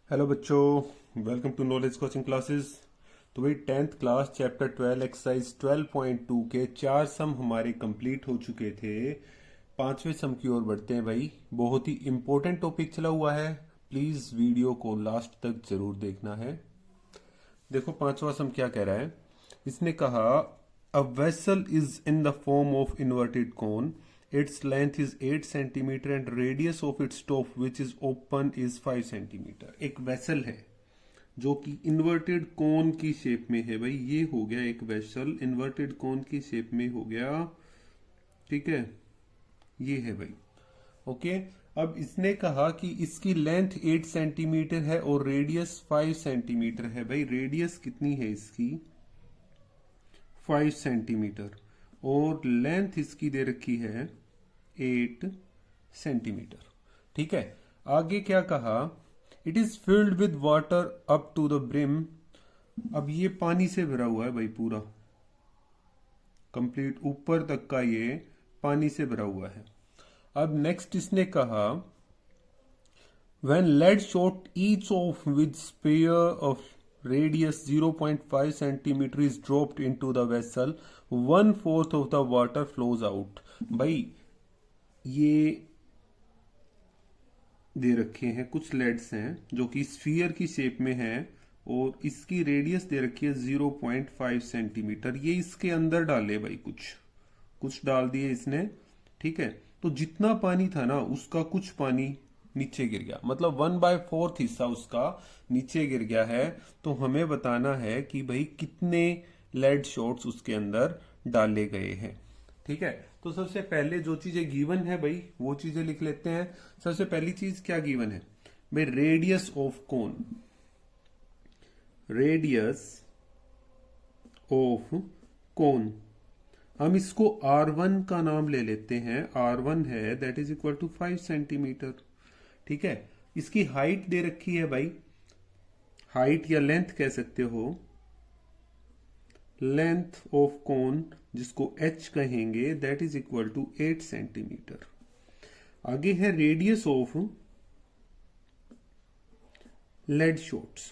Hello बच्चों, welcome to knowledge coaching classes. तो भाई 10th क्लास चैप्टर 12 एक्सरसाइज 12.2 के 4 सम हमारे कंप्लीट हो चुके थे। पांचवें सम की ओर बढ़ते हैं भाई। बहुत ही इंपॉर्टेंट टॉपिक चला हुआ है, प्लीज वीडियो को लास्ट तक जरूर देखना है। देखो पांचवा सम क्या कह रहा है। इसने कहा a vessel is in the form of inverted cone, its length is 8 centimetre and radius of its top which is open is 5 centimetre. एक वेसल है जो कि इन्वर्टेड कोन की शेप में है भाई। ये हो गया एक वेसल इन्वर्टेड कोन की शेप में हो गया, ठीक है। ये है भाई, ओके। अब इसने कहा कि इसकी लेंथ 8 सेंटीमीटर है और रेडियस 5 सेंटीमीटर है। भाई रेडियस कितनी है इसकी? 5 सेंटीमीटर और लेंथ इसकी दे रखी है 8 सेंटीमीटर, ठीक है। आगे क्या कहा, it is filled with water up to the brim. अब ये पानी से भरा हुआ है भाई, पूरा कंप्लीट ऊपर तक का ये पानी से भरा हुआ है। अब नेक्स्ट इसने कहा when lead shot each of with spear of radius 0.5 centimeter is dropped into the vessel, 1/4 of the water flows out। भाई ये दे रखे हैं कुछ लेड्स हैं जो कि स्फीयर की शेप में है और इसकी रेडियस दे रखी है 0.5 सेंटीमीटर। ये इसके अंदर डाले भाई, कुछ कुछ डाल दिए इसने, ठीक है। तो जितना पानी था ना उसका कुछ पानी नीचे गिर गया, मतलब 1/4 हिस्सा उसका नीचे गिर गया है। तो हमें बताना है कि भाई कितने लेड शॉट्स उसके अंदर डाले गए हैं, ठीक है। तो सबसे पहले जो चीजें गिवन है भाई वो चीजें लिख लेते हैं। सबसे पहली चीज क्या गिवन है भाई, radius of cone. Radius of cone हम इसको R1 का नाम ले लेते हैं। R1 है that is equal to 5 centimetre, ठीक है। इसकी हाइट दे रखी है भाई, हाइट या लेंथ कह सकते हो, लेंथ ऑफ कोन जिसको h कहेंगे that is equal to 8 centimetre. आगे है रेडियस ऑफ लेड शॉट्स,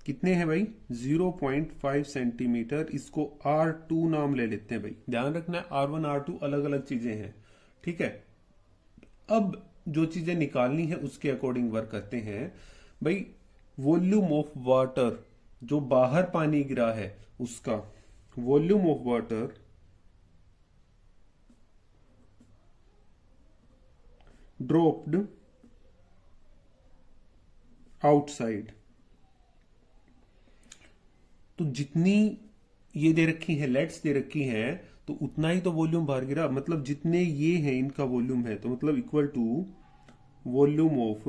कितने हैं भाई? 0.5 सेंटीमीटर। इसको R2 नाम ले लेते हैं भाई। ध्यान रखना है R1 R2 अलग अलग चीजें हैं, ठीक है। अब जो चीजें निकालनी है उसके अकॉर्डिंग वर्क करते हैं भाई। वॉल्यूम ऑफ वाटर, जो बाहर पानी गिरा है उसका volume of water dropped outside. तो जितनी ये दे रखी है लेट्स दे रखी है तो उतना ही तो वॉल्यूम बाहर गिरा, मतलब जितने ये हैं इनका वॉल्यूम है तो मतलब equal to volume of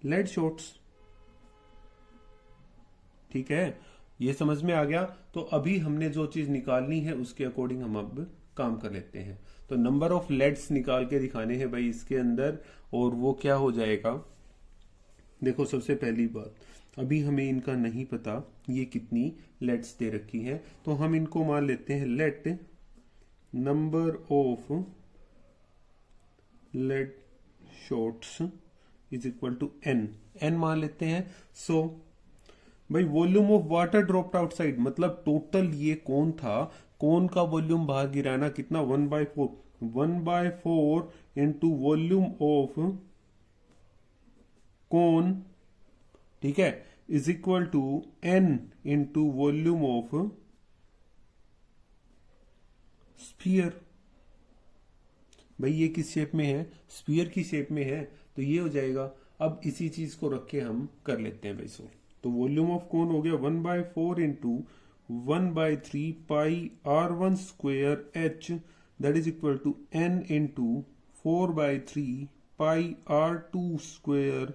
lead shots, ठीक है। ये समझ में आ गया। तो अभी हमने जो चीज निकालनी है उसके अकॉर्डिंग हम अब काम कर लेते हैं। तो नंबर ऑफ लेड्स निकाल के दिखाने हैं भाई इसके अंदर, और वो क्या हो जाएगा। देखो सबसे पहली बात, अभी हमें इनका नहीं पता ये कितनी लेट्स दे रखी है, तो हम इनको मान लेते हैं let number of lead shots is equal to N मान लेते हैं। सो भाई volume of water dropped outside, मतलब टोटल ये कौन था, कौन का वॉल्यूम बाहर गिराना कितना, 1/4। 1/4 इंटू वॉल्यूम ऑफ कौन, ठीक है, is equal to N into volume of sphere. भाई ये किस शेप में है, स्फीयर की शेप में है, तो ये हो जाएगा। अब इसी चीज को रख के हम कर लेते हैं भाई सो। तो वॉल्यूम ऑफ कौन हो गया 1/4 into 1/3 pi R1 square H that is equal to N into 4/3 pi R2 square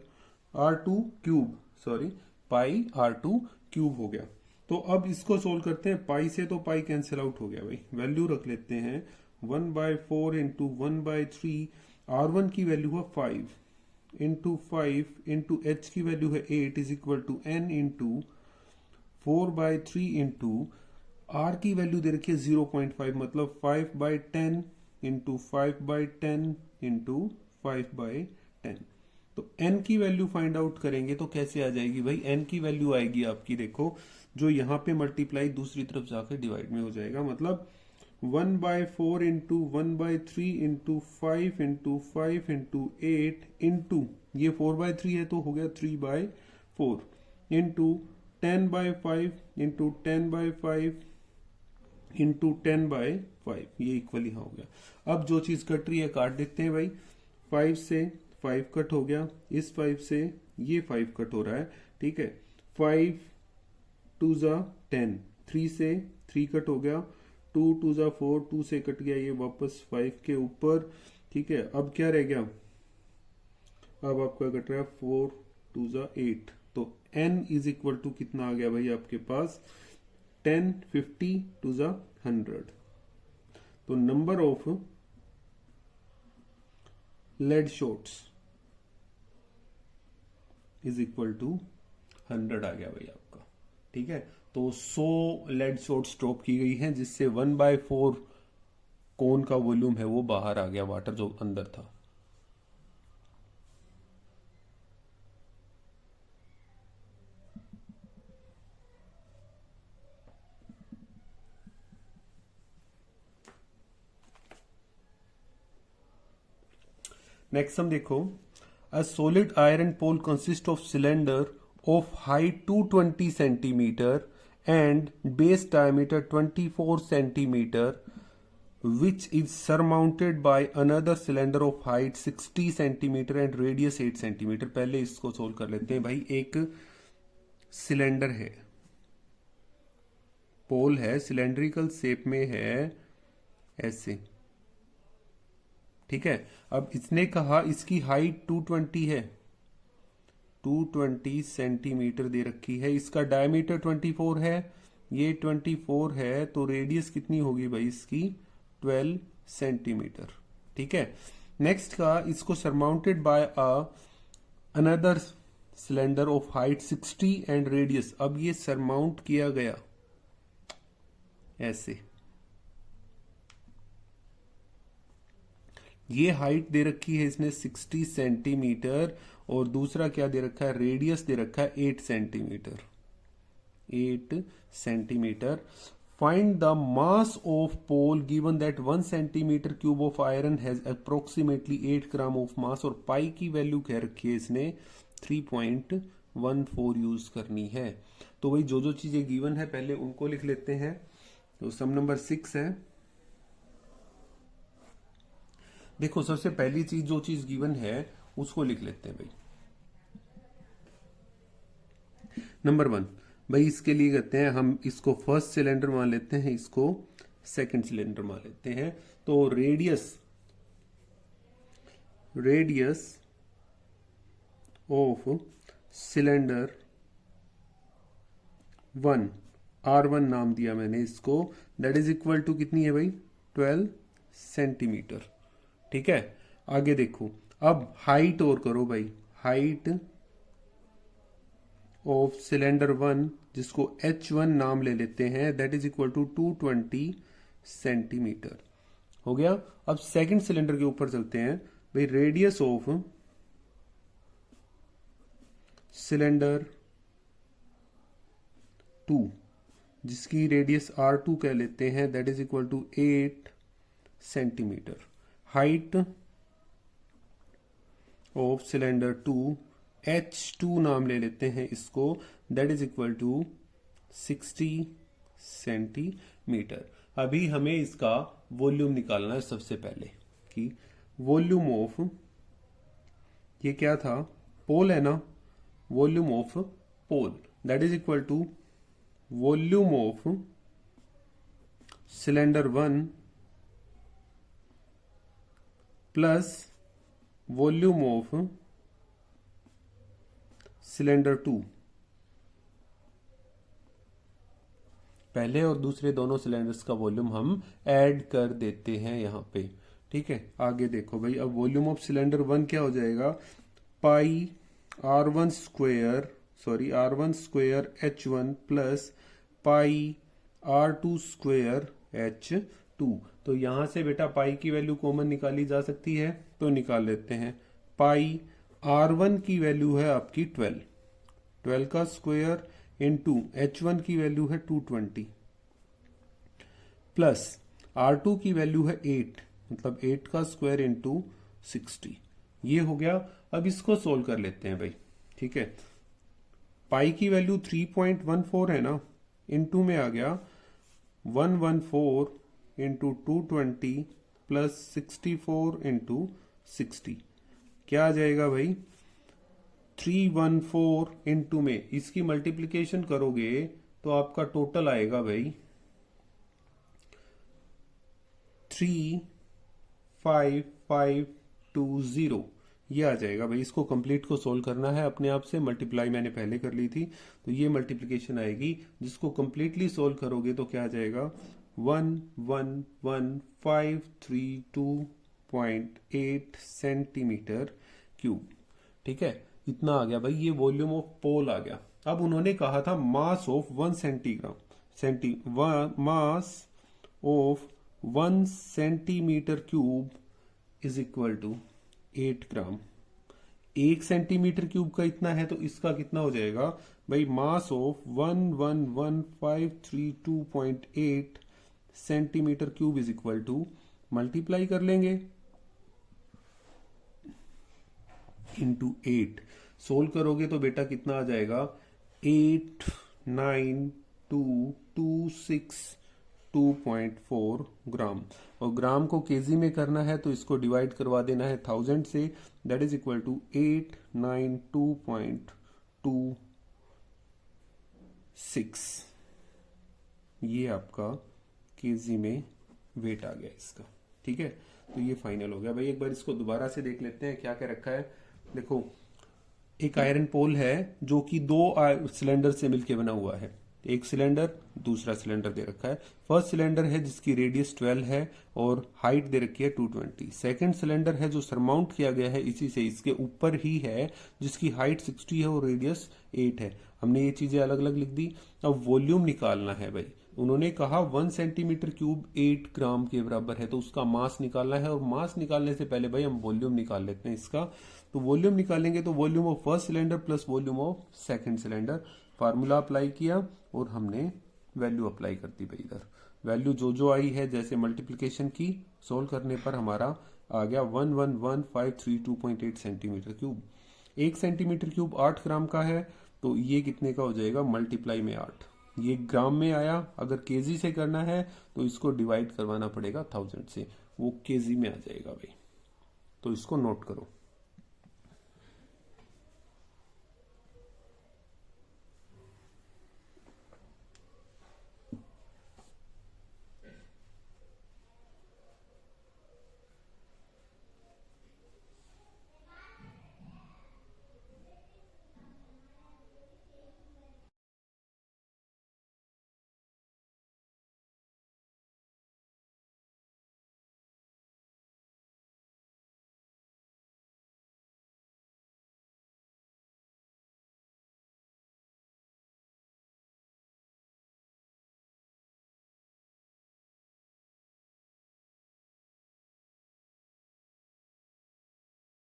R2 cube, sorry pi R2 cube हो गया। तो अब इसको सोल्व करते हैं। पाई से तो पाई कैंसिल आउट हो गया भाई, वैल्यू रख लेते हैं 1/4 इंटू 1/3। R1 की वैल्यू है 5 इंटू 5 इंटू एच की वैल्यू है 8 is equal to n into 4/3 into R की वैल्यू दे रखी है 0.5, मतलब 5/10 इंटू 5/10 इंटू 5/10। तो n की वैल्यू फाइंड आउट करेंगे तो कैसे आ जाएगी भाई? n की वैल्यू आएगी आपकी, देखो जो यहाँ पे मल्टीप्लाई दूसरी तरफ जाकर डिवाइड में हो जाएगा, मतलब 1/4 into 1/3 into 5 into 5 into 8 into ये 4/3 है तो हो गया 3/4 इंटू 10/5 इंटू 10/5 इंटू 10/5, ये इक्वली हाँ हो गया। अब जो चीज कट रही है काट देते हैं भाई। 5 से 5 कट हो गया, इस 5 से ये 5 कट हो रहा है, ठीक है। 5 2 जा 10, 3 से 3 कट हो गया, 2 2 जा 4, 2 से कट गया ये वापस 5 के ऊपर, ठीक है। अब क्या रह गया? अब आपका कट रहा है 4 2 जा 8, तो n इज इक्वल टू कितना आ गया भाई आपके पास? 10 50 2 जा 100। तो number of lead shots is equal to 100 आ गया भाई आपका, ठीक है। तो 100 लेड शॉट्स ड्रॉप की गई हैं, जिससे 1/4 कोन का वॉल्यूम है वो बाहर आ गया, वाटर जो अंदर था। नेक्स्ट हम देखो, a solid iron pole consist of cylinder of height 220 centimetre and base diameter 24 centimetre which is surmounted by another cylinder of height 60 centimetre and radius 8 centimetre. पहले इसको सोल्व कर लेते हैं भाई। एक सिलेंडर है, पोल है, सिलेंड्रिकल शेप में है ऐसे, ठीक है। अब इसने कहा इसकी हाइट 220 है, 220 सेंटीमीटर दे रखी है, इसका डायमीटर 24 है, ये 24 है, तो रेडियस कितनी होगी भाई इसकी? 12 सेंटीमीटर, ठीक है। नेक्स्ट का, इसको surmounted by another cylinder of height 60 and radius. अब ये सरमाउंट किया गया ऐसे, ये हाइट दे रखी है इसने 60 सेंटीमीटर और दूसरा क्या दे रखा है? रेडियस दे रखा है 8 centimetre, 8 centimetre. Find the mass of pole given that 1 centimetre cube of iron has approximately 8 gram of mass, और पाई की वैल्यू कह रखी है इसने 3.14 यूज करनी है। तो भाई जो जो चीजें गिवन है पहले उनको लिख लेते हैं। तो सम नंबर 6 है, देखो सबसे पहली चीज जो चीज गिवन है उसको लिख लेते हैं भाई। नंबर 1 भाई, इसके लिए कहते हैं हम इसको फर्स्ट सिलेंडर मान लेते हैं, इसको सेकंड सिलेंडर मान लेते हैं। तो रेडियस ऑफ सिलेंडर 1, R1 नाम दिया मैंने इसको, दैट इज इक्वल टू कितनी है भाई? 12 सेंटीमीटर, ठीक है। आगे देखो, अब हाइट और करो भाई, हाइट ऑफ सिलेंडर 1 जिसको H1 नाम ले लेते हैं, that is equal to 220 centimetre, हो गया। अब सेकंड सिलेंडर के ऊपर चलते हैं भाई। रेडियस ऑफ सिलेंडर 2 जिसकी रेडियस R2 कह लेते हैं, that is equal to 8 centimetre. Height of cylinder 2 H2 नाम ले लेते हैं इसको, that is equal to 60 centimetre. अभी हमें इसका वॉल्यूम निकालना है सबसे पहले, कि वॉल्यूम ऑफ, ये क्या था? पोल है ना, volume of pole that is equal to volume of cylinder 1 plus volume of cylinder 2। पहले और दूसरे दोनों सिलेंडर्स का वॉल्यूम हम ऐड कर देते हैं यहां पे, ठीक है। आगे देखो भाई, अब वॉल्यूम ऑफ सिलेंडर 1 क्या हो जाएगा? पाई R1 square H1 plus pi R2 square H2। 2। तो यहां से बेटा पाई की वैल्यू कॉमन निकाली जा सकती है, तो निकाल लेते हैं। पाई R1 की वैल्यू है आपकी 12 का स्क्वायर इंटू H1 की वैल्यू है 220 प्लस R2 की वैल्यू है 8, मतलब 8 का स्क्वायर इंटू 60। ये हो गया। अब इसको सोल्व कर लेते हैं भाई, ठीक है। पाई की वैल्यू 3.14 है ना, इनटू में आ गया 114 इंटू 220 प्लस 64 इंटू 60। क्या आ जाएगा भाई? 314 इंटू में इसकी मल्टीप्लीकेशन करोगे तो आपका टोटल आएगा भाई 35520। ये आ जाएगा भाई। इसको कंप्लीट को सोल्व करना है अपने आप से, मल्टीप्लाई मैंने पहले कर ली थी, तो ये मल्टीप्लीकेशन आएगी। जिसको कंप्लीटली सोल्व करोगे तो क्या आ जाएगा? 111,532.8 सेंटीमीटर क्यूब। ठीक है, इतना आ गया भाई। ये वॉल्यूम ऑफ पोल आ गया। अब उन्होंने कहा था mass of 1 centimetre cube is equal to 8 gram. 1 centimetre cube का इतना है, तो इसका कितना हो जाएगा भाई? Mass of 111,532.8 centimetre cube is equal to, multiply कर लेंगे इंटू 8। सोल्व करोगे तो बेटा कितना आ जाएगा? 89226.2.4 ग्राम। और ग्राम को केजी में करना है तो इसको डिवाइड करवा देना है 1000 से, दैट इज इक्वल टू 892.26। ये आपका केजी में वेट आ गया इसका। ठीक है, तो ये फाइनल हो गया भाई। एक बार इसको दोबारा से देख लेते हैं क्या क्या रखा है। देखो, एक आयरन पोल है जो कि 2 सिलेंडर से मिलकर बना हुआ है। एक सिलेंडर, दूसरा सिलेंडर दे रखा है। फर्स्ट सिलेंडर है जिसकी रेडियस 12 है और हाइट दे रखी है 220। सेकंड सिलेंडर है जो सरमाउंट किया गया है इसी से, इसके ऊपर ही है, जिसकी हाइट 60 है और रेडियस 8 है। हमने ये चीजें अलग अलग लिख दी। अब वॉल्यूम निकालना है भाई। उन्होंने कहा 1 सेंटीमीटर क्यूब 8 ग्राम के बराबर है, तो उसका मास निकालना है। और मास निकालने से पहले भाई हम वॉल्यूम निकाल लेते हैं इसका। तो वॉल्यूम निकालेंगे तो volume of first cylinder plus volume of second cylinder. Formula apply किया और हमने वैल्यू अप्लाई कर दी भाई। इधर वैल्यू जो जो आई है, जैसे मल्टीप्लिकेशन की, सोल्व करने पर हमारा आ गया 111,532.8 सेंटीमीटर क्यूब। 1 सेंटीमीटर क्यूब 8 ग्राम का है, तो ये कितने का हो जाएगा? मल्टीप्लाई में 8। ये ग्राम में आया। अगर केजी से करना है तो इसको डिवाइड करवाना पड़ेगा 1000 से, वो केजी में आ जाएगा भाई। तो इसको नोट करो।